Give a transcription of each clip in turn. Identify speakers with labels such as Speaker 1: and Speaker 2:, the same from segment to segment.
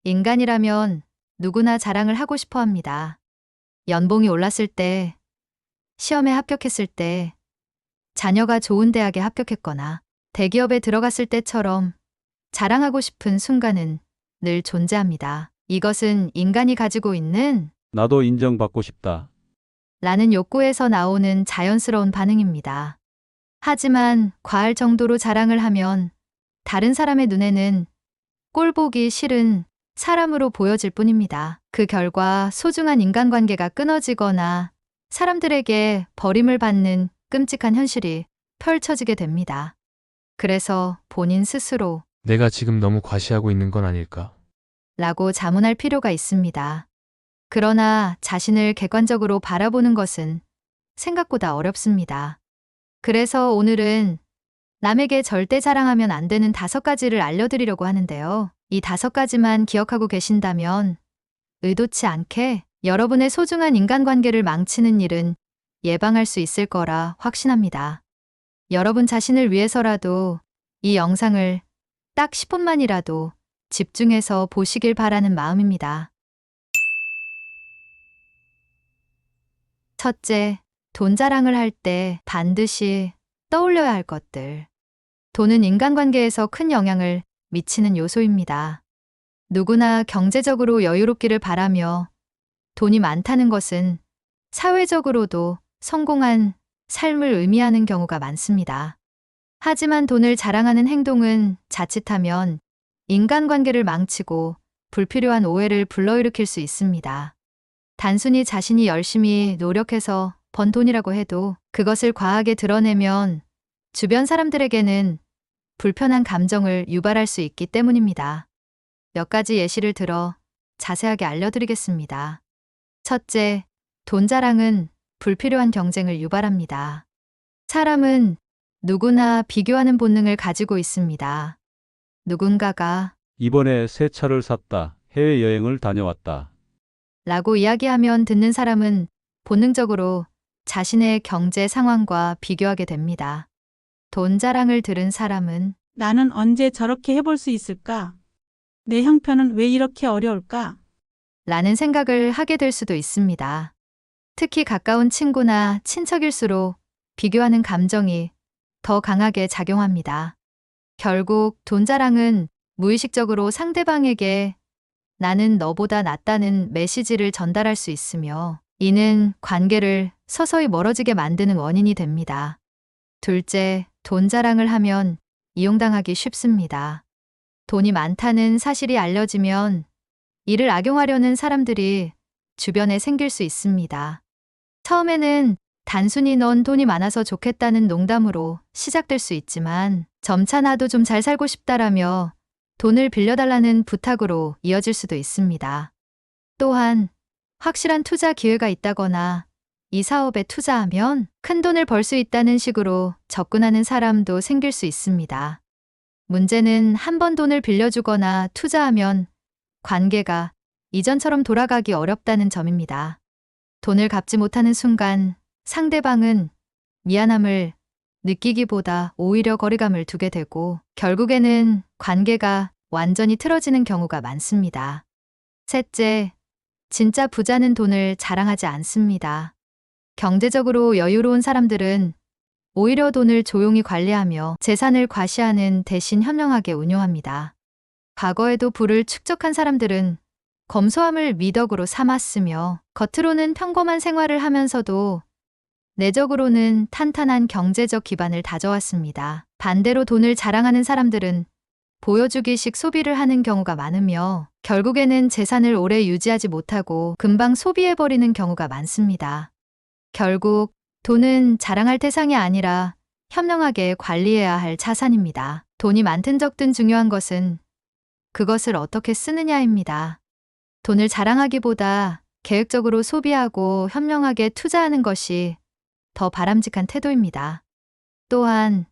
Speaker 1: 인간이라면 누구나 자랑을 하고 싶어 합니다. 연봉이 올랐을 때, 시험에 합격했을 때, 자녀가 좋은 대학에 합격했거나 대기업에 들어갔을 때처럼 자랑하고 싶은 순간은 늘 존재합니다. 이것은 인간이 가지고 있는
Speaker 2: 나도 인정받고 싶다.
Speaker 1: 라는 욕구에서 나오는 자연스러운 반응입니다. 하지만 과할 정도로 자랑을 하면 다른 사람의 눈에는 꼴보기 싫은 사람으로 보여질 뿐입니다. 그 결과 소중한 인간관계가 끊어지거나 사람들에게 버림을 받는 끔찍한 현실이 펼쳐지게 됩니다. 그래서 본인 스스로
Speaker 3: 내가 지금 너무 과시하고 있는 건 아닐까?
Speaker 1: 라고 자문할 필요가 있습니다. 그러나 자신을 객관적으로 바라보는 것은 생각보다 어렵습니다. 그래서 오늘은 남에게 절대 자랑하면 안 되는 5가지를 알려드리려고 하는데요. 이 5가지만 기억하고 계신다면 의도치 않게 여러분의 소중한 인간관계를 망치는 일은 예방할 수 있을 거라 확신합니다. 여러분 자신을 위해서라도 이 영상을 딱 10분만이라도 집중해서 보시길 바라는 마음입니다. 첫째, 돈 자랑을 할 때 반드시 떠올려야 할 것들. 돈은 인간관계에서 큰 영향을 미치는 요소입니다. 누구나 경제적으로 여유롭기를 바라며 돈이 많다는 것은 사회적으로도 성공한 삶을 의미하는 경우가 많습니다. 하지만 돈을 자랑하는 행동은 자칫하면 인간관계를 망치고 불필요한 오해를 불러일으킬 수 있습니다. 단순히 자신이 열심히 노력해서 번 돈이라고 해도 그것을 과하게 드러내면 주변 사람들에게는 불편한 감정을 유발할 수 있기 때문입니다. 몇 가지 예시를 들어 자세하게 알려드리겠습니다. 첫째, 돈 자랑은 불필요한 경쟁을 유발합니다. 사람은 누구나 비교하는 본능을 가지고 있습니다. 누군가가
Speaker 2: 이번에 새 차를 샀다. 해외여행을 다녀왔다.
Speaker 1: 라고 이야기하면 듣는 사람은 본능적으로 자신의 경제 상황과 비교하게 됩니다. 돈 자랑을 들은 사람은
Speaker 4: 나는 언제 저렇게 해볼 수 있을까? 내 형편은 왜 이렇게 어려울까?
Speaker 1: 라는 생각을 하게 될 수도 있습니다. 특히 가까운 친구나 친척일수록 비교하는 감정이 더 강하게 작용합니다. 결국 돈 자랑은 무의식적으로 상대방에게 나는 너보다 낫다는 메시지를 전달할 수 있으며 이는 관계를 서서히 멀어지게 만드는 원인이 됩니다. 둘째, 돈 자랑을 하면 이용당하기 쉽습니다. 돈이 많다는 사실이 알려지면 이를 악용하려는 사람들이 주변에 생길 수 있습니다. 처음에는 단순히 넌 돈이 많아서 좋겠다는 농담으로 시작될 수 있지만 점차 나도 좀 잘 살고 싶다라며 돈을 빌려달라는 부탁으로 이어질 수도 있습니다. 또한 확실한 투자 기회가 있다거나 이 사업에 투자하면 큰 돈을 벌 수 있다는 식으로 접근하는 사람도 생길 수 있습니다. 문제는 한 번 돈을 빌려주거나 투자하면 관계가 이전처럼 돌아가기 어렵다는 점입니다. 돈을 갚지 못하는 순간 상대방은 미안함을 느끼기보다 오히려 거리감을 두게 되고 결국에는 관계가 완전히 틀어지는 경우가 많습니다. 셋째, 진짜 부자는 돈을 자랑하지 않습니다. 경제적으로 여유로운 사람들은 오히려 돈을 조용히 관리하며 재산을 과시하는 대신 현명하게 운용합니다. 과거에도 부를 축적한 사람들은 검소함을 미덕으로 삼았으며 겉으로는 평범한 생활을 하면서도 내적으로는 탄탄한 경제적 기반을 다져왔습니다. 반대로 돈을 자랑하는 사람들은 보여주기식 소비를 하는 경우가 많으며 결국에는 재산을 오래 유지하지 못하고 금방 소비해버리는 경우가 많습니다. 결국 돈은 자랑할 대상이 아니라 현명하게 관리해야 할 자산입니다. 돈이 많든 적든 중요한 것은 그것을 어떻게 쓰느냐입니다. 돈을 자랑하기보다 계획적으로 소비하고 현명하게 투자하는 것이 더 바람직한 태도입니다. 또한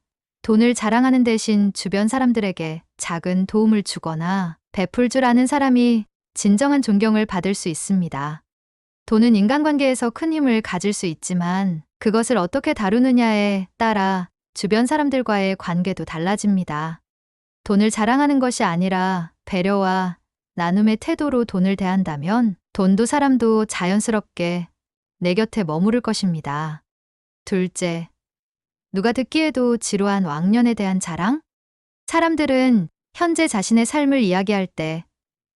Speaker 1: 돈을 자랑하는 대신 주변 사람들에게 작은 도움을 주거나 베풀 줄 아는 사람이 진정한 존경을 받을 수 있습니다. 돈은 인간관계에서 큰 힘을 가질 수 있지만 그것을 어떻게 다루느냐에 따라 주변 사람들과의 관계도 달라집니다. 돈을 자랑하는 것이 아니라 배려와 나눔의 태도로 돈을 대한다면 돈도 사람도 자연스럽게 내 곁에 머무를 것입니다. 둘째, 누가 듣기에도 지루한 왕년에 대한 자랑? 사람들은 현재 자신의 삶을 이야기할 때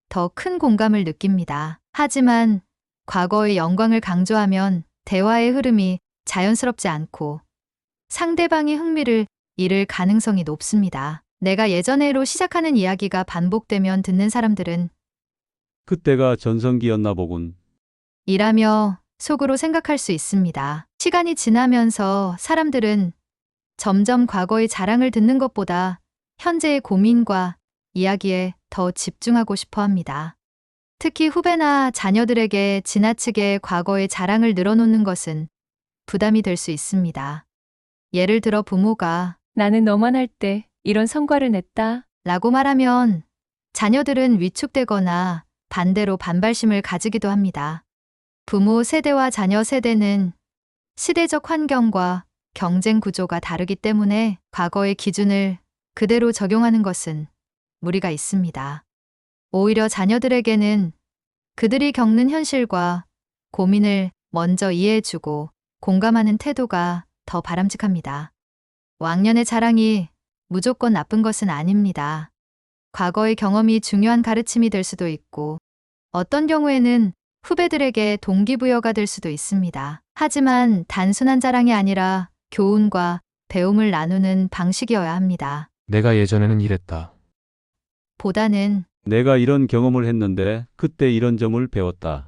Speaker 1: 더 큰 공감을 느낍니다. 하지만 과거의 영광을 강조하면 대화의 흐름이 자연스럽지 않고 상대방의 흥미를 잃을 가능성이 높습니다. 내가 예전에로 시작하는 이야기가 반복되면 듣는 사람들은
Speaker 2: 그때가 전성기였나 보군.
Speaker 1: 이라며 속으로 생각할 수 있습니다. 시간이 지나면서 사람들은 점점 과거의 자랑을 듣는 것보다 현재의 고민과 이야기에 더 집중하고 싶어 합니다. 특히 후배나 자녀들에게 지나치게 과거의 자랑을 늘어놓는 것은 부담이 될 수 있습니다. 예를 들어 부모가
Speaker 5: 나는 너만 할 때 이런 성과를 냈다.
Speaker 1: 라고 말하면 자녀들은 위축되거나 반대로 반발심을 가지기도 합니다. 부모 세대와 자녀 세대는 시대적 환경과 경쟁 구조가 다르기 때문에 과거의 기준을 그대로 적용하는 것은 무리가 있습니다. 오히려 자녀들에게는 그들이 겪는 현실과 고민을 먼저 이해해주고 공감하는 태도가 더 바람직합니다. 왕년의 자랑이 무조건 나쁜 것은 아닙니다. 과거의 경험이 중요한 가르침이 될 수도 있고 어떤 경우에는 후배들에게 동기부여가 될 수도 있습니다. 하지만 단순한 자랑이 아니라 교훈과 배움을 나누는 방식이어야 합니다.
Speaker 3: 내가 예전에는 이랬다.
Speaker 1: 보다는
Speaker 2: 내가 이런 경험을 했는데 그때 이런 점을 배웠다.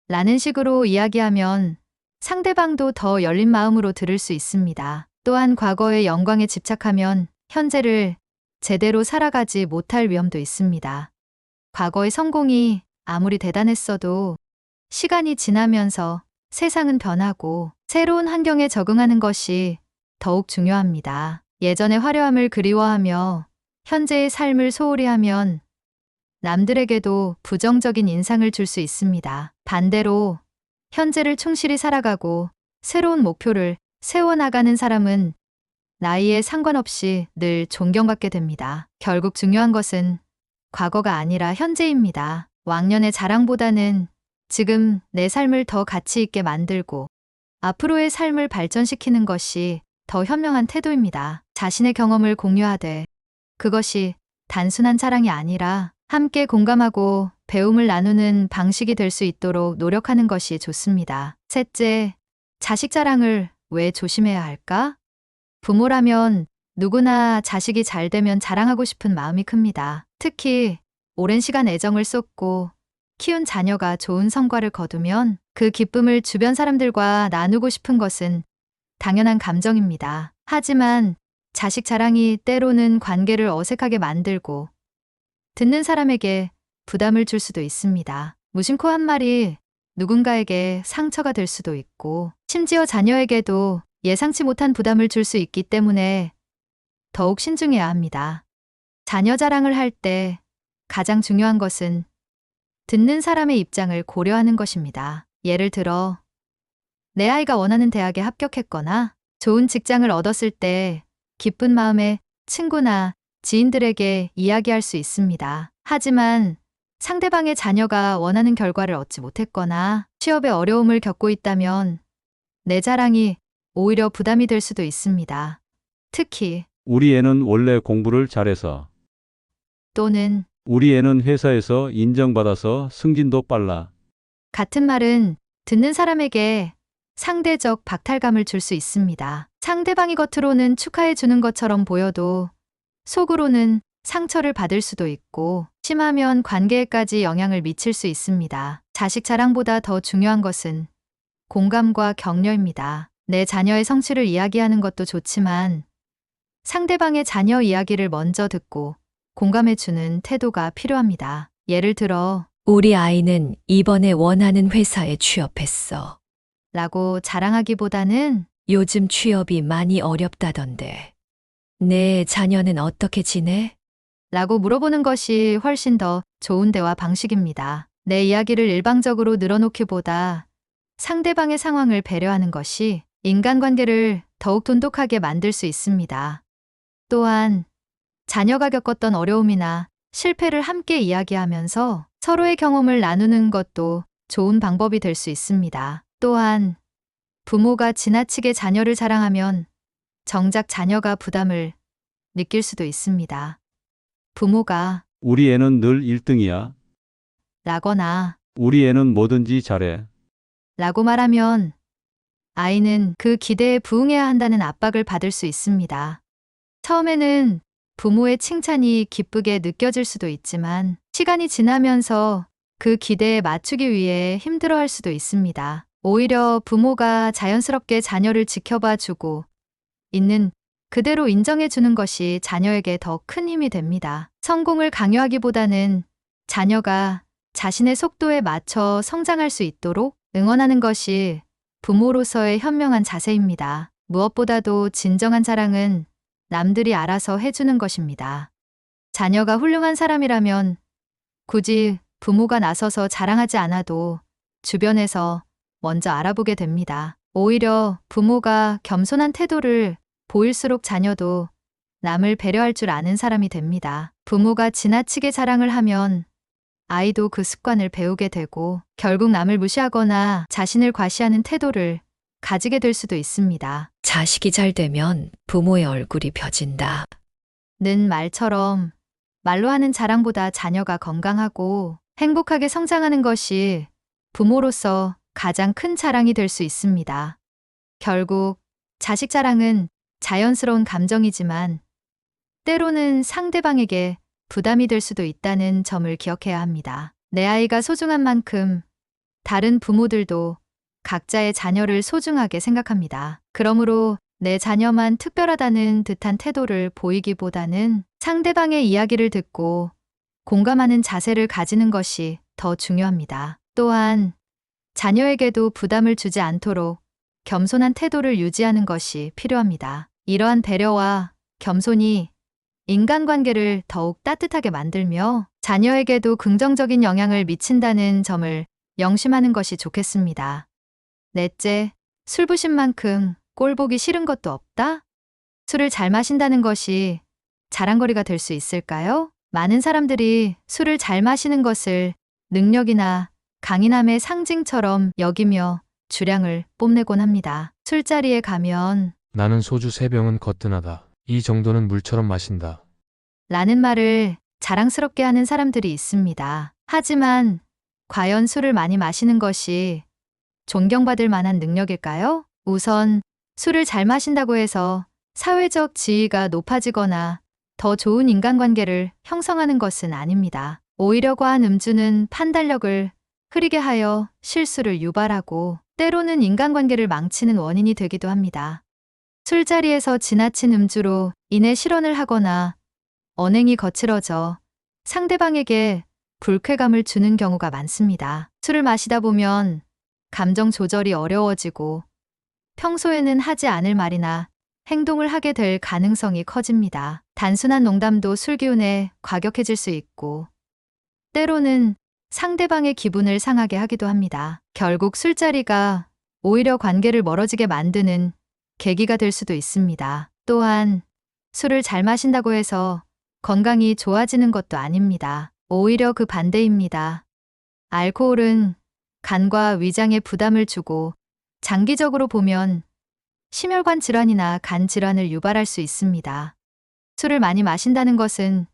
Speaker 1: 라는 식으로 이야기하면 상대방도 더 열린 마음으로 들을 수 있습니다. 또한 과거의 영광에 집착하면 현재를 제대로 살아가지 못할 위험도 있습니다. 과거의 성공이 아무리 대단했어도 시간이 지나면서 세상은 변하고 새로운 환경에 적응하는 것이 더욱 중요합니다. 예전의 화려함을 그리워하며 현재의 삶을 소홀히 하면 남들에게도 부정적인 인상을 줄 수 있습니다. 반대로 현재를 충실히 살아가고 새로운 목표를 세워나가는 사람은 나이에 상관없이 늘 존경받게 됩니다. 결국 중요한 것은 과거가 아니라 현재입니다. 왕년의 자랑보다는 지금 내 삶을 더 가치 있게 만들고 앞으로의 삶을 발전시키는 것이 더 현명한 태도입니다. 자신의 경험을 공유하되 그것이 단순한 자랑이 아니라 함께 공감하고 배움을 나누는 방식이 될 수 있도록 노력하는 것이 좋습니다. 셋째, 자식 자랑을 왜 조심해야 할까? 부모라면 누구나 자식이 잘 되면 자랑하고 싶은 마음이 큽니다. 특히 오랜 시간 애정을 쏟고 키운 자녀가 좋은 성과를 거두면 그 기쁨을 주변 사람들과 나누고 싶은 것은 당연한 감정입니다. 하지만 자식 자랑이 때로는 관계를 어색하게 만들고 듣는 사람에게 부담을 줄 수도 있습니다. 무심코 한 말이 누군가에게 상처가 될 수도 있고 심지어 자녀에게도 예상치 못한 부담을 줄 수 있기 때문에 더욱 신중해야 합니다. 자녀 자랑을 할 때 가장 중요한 것은 듣는 사람의 입장을 고려하는 것입니다. 예를 들어 내 아이가 원하는 대학에 합격했거나 좋은 직장을 얻었을 때 기쁜 마음에 친구나 지인들에게 이야기할 수 있습니다. 하지만 상대방의 자녀가 원하는 결과를 얻지 못했거나 취업에 어려움을 겪고 있다면 내 자랑이 오히려 부담이 될 수도 있습니다. 특히
Speaker 2: 우리 애는 원래 공부를 잘해서.
Speaker 1: 또는
Speaker 2: 우리 애는 회사에서 인정받아서 승진도 빨라.
Speaker 1: 같은 말은 듣는 사람에게 상대적 박탈감을 줄 수 있습니다. 상대방이 겉으로는 축하해 주는 것처럼 보여도 속으로는 상처를 받을 수도 있고 심하면 관계에까지 영향을 미칠 수 있습니다. 자식 자랑보다 더 중요한 것은 공감과 격려입니다. 내 자녀의 성취를 이야기하는 것도 좋지만 상대방의 자녀 이야기를 먼저 듣고 공감해주는 태도가 필요합니다. 예를 들어
Speaker 5: 우리 아이는 이번에 원하는 회사에 취업했어.
Speaker 1: 라고 자랑하기보다는
Speaker 5: 요즘 취업이 많이 어렵다던데. 내 자녀는 어떻게 지내?
Speaker 1: 라고 물어보는 것이 훨씬 더 좋은 대화 방식입니다. 내 이야기를 일방적으로 늘어놓기보다 상대방의 상황을 배려하는 것이 인간관계를 더욱 돈독하게 만들 수 있습니다. 또한 자녀가 겪었던 어려움이나 실패를 함께 이야기하면서 서로의 경험을 나누는 것도 좋은 방법이 될 수 있습니다. 또한 부모가 지나치게 자녀를 자랑하면 정작 자녀가 부담을 느낄 수도 있습니다. 부모가
Speaker 2: 우리 애는 늘 1등이야.
Speaker 1: 라거나
Speaker 2: 우리 애는 뭐든지 잘해.
Speaker 1: 라고 말하면 아이는 그 기대에 부응해야 한다는 압박을 받을 수 있습니다. 처음에는 부모의 칭찬이 기쁘게 느껴질 수도 있지만 시간이 지나면서 그 기대에 맞추기 위해 힘들어할 수도 있습니다. 오히려 부모가 자연스럽게 자녀를 지켜봐 주고 있는 그대로 인정해 주는 것이 자녀에게 더 큰 힘이 됩니다. 성공을 강요하기보다는 자녀가 자신의 속도에 맞춰 성장할 수 있도록 응원하는 것이 부모로서의 현명한 자세입니다. 무엇보다도 진정한 자랑은 남들이 알아서 해주는 것입니다. 자녀가 훌륭한 사람이라면 굳이 부모가 나서서 자랑하지 않아도 주변에서 먼저 알아보게 됩니다. 오히려 부모가 겸손한 태도를 보일수록 자녀도 남을 배려할 줄 아는 사람이 됩니다. 부모가 지나치게 자랑을 하면 아이도 그 습관을 배우게 되고 결국 남을 무시하거나 자신을 과시하는 태도를 가지게 될 수도 있습니다.
Speaker 5: 자식이 잘 되면 부모의 얼굴이 펴진다.
Speaker 1: 는 말처럼 말로 하는 자랑보다 자녀가 건강하고 행복하게 성장하는 것이 부모로서 가장 큰 자랑이 될 수 있습니다. 결국 자식 자랑은 자연스러운 감정이지만 때로는 상대방에게 부담이 될 수도 있다는 점을 기억해야 합니다. 내 아이가 소중한 만큼 다른 부모들도 각자의 자녀를 소중하게 생각합니다. 그러므로 내 자녀만 특별하다는 듯한 태도를 보이기보다는 상대방의 이야기를 듣고 공감하는 자세를 가지는 것이 더 중요합니다. 또한 자녀에게도 부담을 주지 않도록 겸손한 태도를 유지하는 것이 필요합니다. 이러한 배려와 겸손이 인간관계를 더욱 따뜻하게 만들며 자녀에게도 긍정적인 영향을 미친다는 점을 명심하는 것이 좋겠습니다. 넷째, 술부심만큼 꼴 보기 싫은 것도 없다? 술을 잘 마신다는 것이 자랑거리가 될 수 있을까요? 많은 사람들이 술을 잘 마시는 것을 능력이나 강인함의 상징처럼 여기며 주량을 뽐내곤 합니다. 술자리에 가면
Speaker 3: 나는 소주 3병은 거뜬하다. 이 정도는 물처럼 마신다.
Speaker 1: 라는 말을 자랑스럽게 하는 사람들이 있습니다. 하지만 과연 술을 많이 마시는 것이 존경받을 만한 능력일까요? 우선 술을 잘 마신다고 해서 사회적 지위가 높아지거나 더 좋은 인간관계를 형성하는 것은 아닙니다. 오히려 과한 음주는 판단력을 흐리게 하여 실수를 유발하고 때로는 인간관계를 망치는 원인이 되기도 합니다. 술자리에서 지나친 음주로 인해 실언을 하거나 언행이 거칠어져 상대방에게 불쾌감을 주는 경우가 많습니다. 술을 마시다 보면 감정 조절이 어려워지고 평소에는 하지 않을 말이나 행동을 하게 될 가능성이 커집니다. 단순한 농담도 술 기운에 과격해질 수 있고 때로는 상대방의 기분을 상하게 하기도 합니다. 결국 술자리가 오히려 관계를 멀어지게 만드는 계기가 될 수도 있습니다. 또한 술을 잘 마신다고 해서 건강이 좋아지는 것도 아닙니다. 오히려 그 반대입니다. 알코올은 간과 위장에 부담을 주고 장기적으로 보면 심혈관 질환이나 간 질환을 유발할 수 있습니다. 술을 많이 마신다는 것은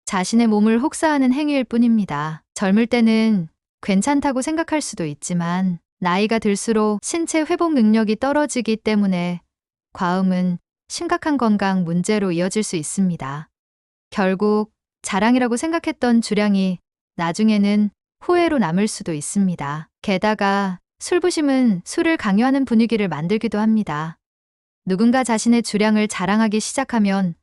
Speaker 1: 자신의 몸을 혹사하는 행위일 뿐입니다. 젊을 때는 괜찮다고 생각할 수도 있지만 나이가 들수록 신체 회복 능력이 떨어지기 때문에 과음은 심각한 건강 문제로 이어질 수 있습니다. 결국 자랑이라고 생각했던 주량이 나중에는 후회로 남을 수도 있습니다. 게다가 술부심은 술을 강요하는 분위기를 만들기도 합니다. 누군가 자신의 주량을 자랑하기 시작하면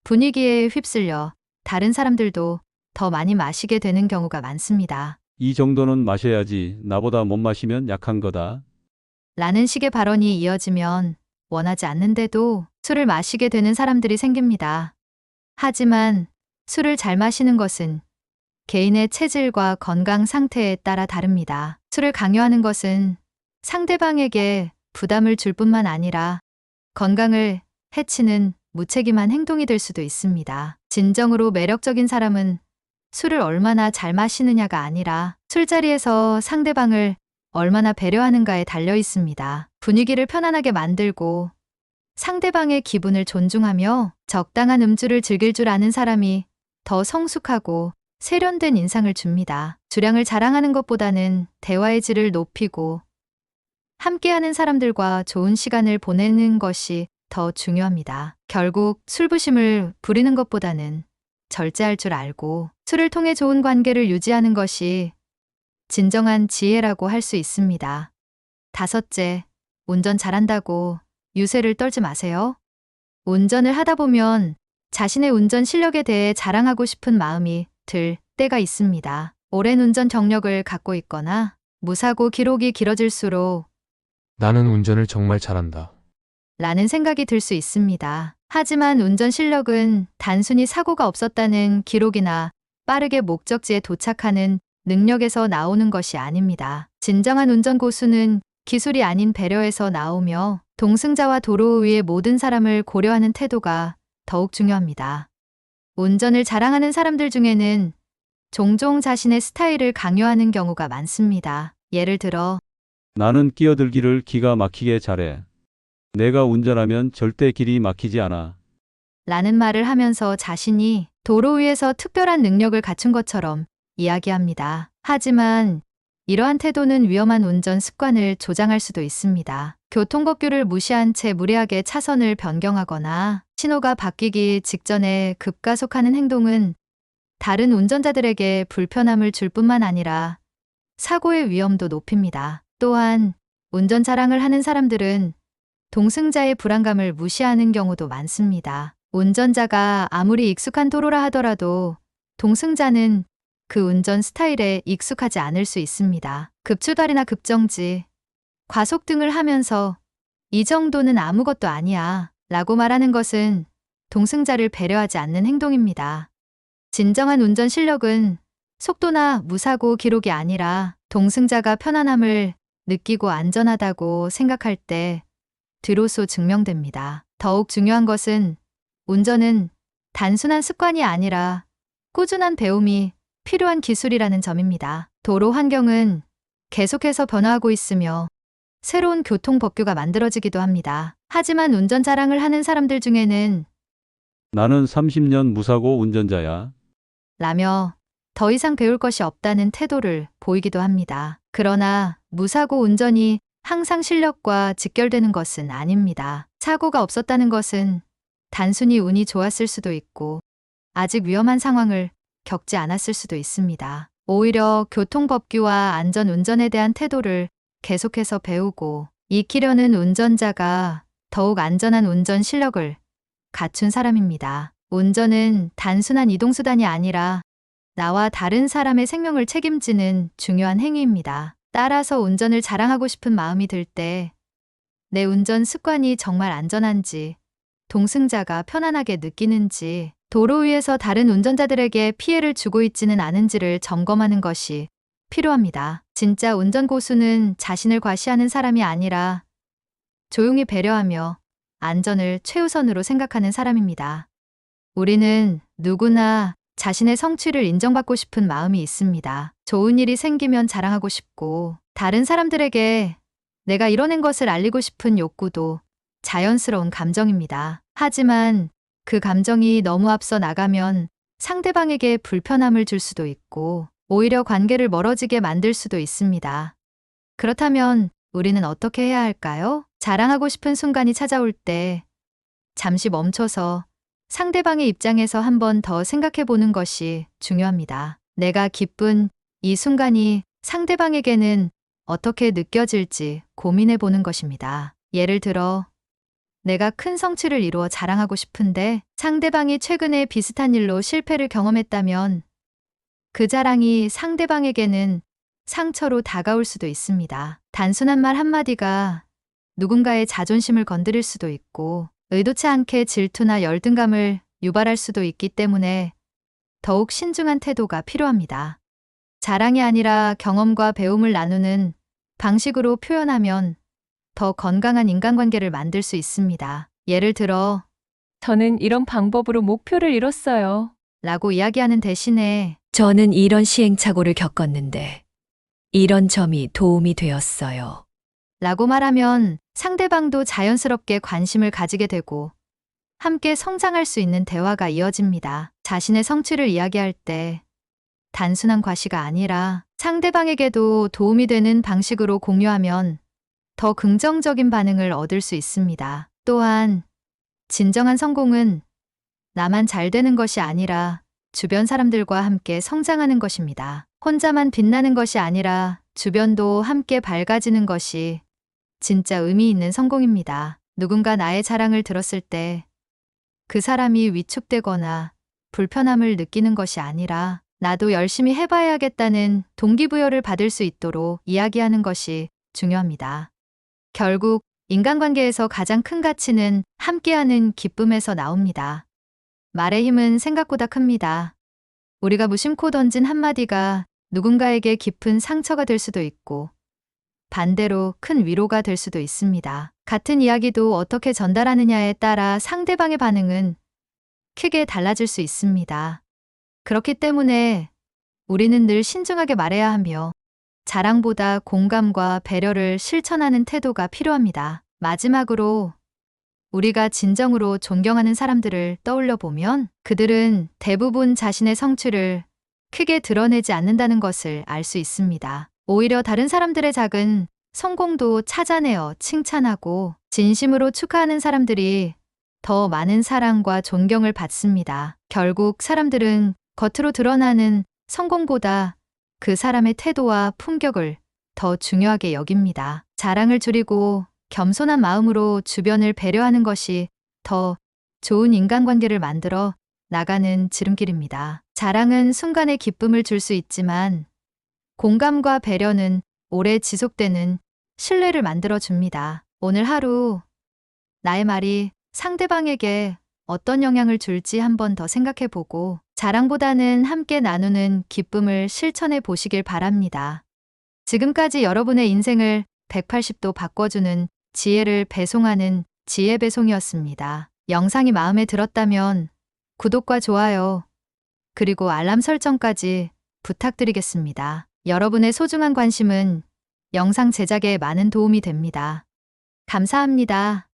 Speaker 1: 분위기에 휩쓸려 다른 사람들도 더 많이 마시게 되는 경우가 많습니다.
Speaker 2: 이 정도는 마셔야지. 나보다 못 마시면 약한 거다.
Speaker 1: 라는 식의 발언이 이어지면 원하지 않는데도 술을 마시게 되는 사람들이 생깁니다. 하지만 술을 잘 마시는 것은 개인의 체질과 건강 상태에 따라 다릅니다. 술을 강요하는 것은 상대방에게 부담을 줄 뿐만 아니라 건강을 해치는 무책임한 행동이 될 수도 있습니다. 진정으로 매력적인 사람은 술을 얼마나 잘 마시느냐가 아니라 술자리에서 상대방을 얼마나 배려하는가에 달려 있습니다. 분위기를 편안하게 만들고 상대방의 기분을 존중하며 적당한 음주를 즐길 줄 아는 사람이 더 성숙하고 세련된 인상을 줍니다. 주량을 자랑하는 것보다는 대화의 질을 높이고 함께하는 사람들과 좋은 시간을 보내는 것이 더 중요합니다. 결국 술부심을 부리는 것보다는 절제할 줄 알고 술을 통해 좋은 관계를 유지하는 것이 진정한 지혜라고 할 수 있습니다. 5째, 운전 잘한다고 유세를 떨지 마세요. 운전을 하다 보면 자신의 운전 실력에 대해 자랑하고 싶은 마음이 들 때가 있습니다. 오랜 운전 경력을 갖고 있거나 무사고 기록이 길어질수록
Speaker 3: 나는 운전을 정말 잘한다.
Speaker 1: 라는 생각이 들 수 있습니다. 하지만 운전 실력은 단순히 사고가 없었다는 기록이나 빠르게 목적지에 도착하는 능력에서 나오는 것이 아닙니다. 진정한 운전 고수는 기술이 아닌 배려에서 나오며 동승자와 도로 위의 모든 사람을 고려하는 태도가 더욱 중요합니다. 운전을 자랑하는 사람들 중에는 종종 자신의 스타일을 강요하는 경우가 많습니다. 예를 들어
Speaker 2: 나는 끼어들기를 기가 막히게 잘해. 내가 운전하면 절대 길이 막히지 않아.
Speaker 1: 라는 말을 하면서 자신이 도로 위에서 특별한 능력을 갖춘 것처럼 이야기합니다. 하지만 이러한 태도는 위험한 운전 습관을 조장할 수도 있습니다. 교통법규를 무시한 채 무리하게 차선을 변경하거나 신호가 바뀌기 직전에 급가속하는 행동은 다른 운전자들에게 불편함을 줄 뿐만 아니라 사고의 위험도 높입니다. 또한 운전 자랑을 하는 사람들은 동승자의 불안감을 무시하는 경우도 많습니다. 운전자가 아무리 익숙한 도로라 하더라도 동승자는 그 운전 스타일에 익숙하지 않을 수 있습니다. 급추달이나 급정지, 과속 등을 하면서 이 정도는 아무것도 아니야 라고 말하는 것은 동승자를 배려하지 않는 행동입니다. 진정한 운전 실력은 속도나 무사고 기록이 아니라 동승자가 편안함을 느끼고 안전하다고 생각할 때 뒤로서 증명됩니다. 더욱 중요한 것은 운전은 단순한 습관이 아니라 꾸준한 배움이 필요한 기술이라는 점입니다. 도로 환경은 계속해서 변화하고 있으며 새로운 교통 법규가 만들어지기도 합니다. 하지만 운전 자랑을 하는 사람들 중에는
Speaker 2: 나는 30년 무사고 운전자야.
Speaker 1: 라며 더 이상 배울 것이 없다는 태도를 보이기도 합니다. 그러나 무사고 운전이 항상 실력과 직결되는 것은 아닙니다. 사고가 없었다는 것은 단순히 운이 좋았을 수도 있고 아직 위험한 상황을 겪지 않았을 수도 있습니다. 오히려 교통법규와 안전운전에 대한 태도를 계속해서 배우고 익히려는 운전자가 더욱 안전한 운전 실력을 갖춘 사람입니다. 운전은 단순한 이동수단이 아니라 나와 다른 사람의 생명을 책임지는 중요한 행위입니다. 따라서 운전을 자랑하고 싶은 마음이 들 때 내 운전 습관이 정말 안전한지, 동승자가 편안하게 느끼는지, 도로 위에서 다른 운전자들에게 피해를 주고 있지는 않은지를 점검하는 것이 필요합니다. 진짜 운전 고수는 자신을 과시하는 사람이 아니라 조용히 배려하며 안전을 최우선으로 생각하는 사람입니다. 우리는 누구나 자신의 성취를 인정받고 싶은 마음이 있습니다. 좋은 일이 생기면 자랑하고 싶고 다른 사람들에게 내가 이뤄낸 것을 알리고 싶은 욕구도 자연스러운 감정입니다. 하지만 그 감정이 너무 앞서 나가면 상대방에게 불편함을 줄 수도 있고 오히려 관계를 멀어지게 만들 수도 있습니다. 그렇다면 우리는 어떻게 해야 할까요? 자랑하고 싶은 순간이 찾아올 때 잠시 멈춰서 상대방의 입장에서 한 번 더 생각해 보는 것이 중요합니다. 내가 기쁜 이 순간이 상대방에게는 어떻게 느껴질지 고민해 보는 것입니다. 예를 들어 내가 큰 성취를 이루어 자랑하고 싶은데 상대방이 최근에 비슷한 일로 실패를 경험했다면 그 자랑이 상대방에게는 상처로 다가올 수도 있습니다. 단순한 말 한마디가 누군가의 자존심을 건드릴 수도 있고 의도치 않게 질투나 열등감을 유발할 수도 있기 때문에 더욱 신중한 태도가 필요합니다. 자랑이 아니라 경험과 배움을 나누는 방식으로 표현하면 더 건강한 인간관계를 만들 수 있습니다. 예를 들어
Speaker 6: 저는 이런 방법으로 목표를 이뤘어요.
Speaker 1: 라고 이야기하는 대신에
Speaker 5: 저는 이런 시행착오를 겪었는데 이런 점이 도움이 되었어요.
Speaker 1: 라고 말하면 상대방도 자연스럽게 관심을 가지게 되고 함께 성장할 수 있는 대화가 이어집니다. 자신의 성취를 이야기할 때 단순한 과시가 아니라 상대방에게도 도움이 되는 방식으로 공유하면 더 긍정적인 반응을 얻을 수 있습니다. 또한 진정한 성공은 나만 잘 되는 것이 아니라 주변 사람들과 함께 성장하는 것입니다. 혼자만 빛나는 것이 아니라 주변도 함께 밝아지는 것이 진짜 의미 있는 성공입니다. 누군가 나의 자랑을 들었을 때 그 사람이 위축되거나 불편함을 느끼는 것이 아니라 나도 열심히 해봐야겠다는 동기부여를 받을 수 있도록 이야기하는 것이 중요합니다. 결국 인간관계에서 가장 큰 가치는 함께하는 기쁨에서 나옵니다. 말의 힘은 생각보다 큽니다. 우리가 무심코 던진 한마디가 누군가에게 깊은 상처가 될 수도 있고 반대로 큰 위로가 될 수도 있습니다. 같은 이야기도 어떻게 전달하느냐에 따라 상대방의 반응은 크게 달라질 수 있습니다. 그렇기 때문에 우리는 늘 신중하게 말해야 하며 자랑보다 공감과 배려를 실천하는 태도가 필요합니다. 마지막으로 우리가 진정으로 존경하는 사람들을 떠올려 보면 그들은 대부분 자신의 성취를 크게 드러내지 않는다는 것을 알 수 있습니다. 오히려 다른 사람들의 작은 성공도 찾아내어 칭찬하고 진심으로 축하하는 사람들이 더 많은 사랑과 존경을 받습니다. 결국 사람들은 겉으로 드러나는 성공보다 그 사람의 태도와 품격을 더 중요하게 여깁니다. 자랑을 줄이고 겸손한 마음으로 주변을 배려하는 것이 더 좋은 인간관계를 만들어 나가는 지름길입니다. 자랑은 순간의 기쁨을 줄 수 있지만 공감과 배려는 오래 지속되는 신뢰를 만들어 줍니다. 오늘 하루 나의 말이 상대방에게 어떤 영향을 줄지 한 번 더 생각해 보고 자랑보다는 함께 나누는 기쁨을 실천해 보시길 바랍니다. 지금까지 여러분의 인생을 180도 바꿔주는 지혜를 배송하는 지혜 배송이었습니다. 영상이 마음에 들었다면 구독과 좋아요, 그리고 알람 설정까지 부탁드리겠습니다. 여러분의 소중한 관심은 영상 제작에 많은 도움이 됩니다. 감사합니다.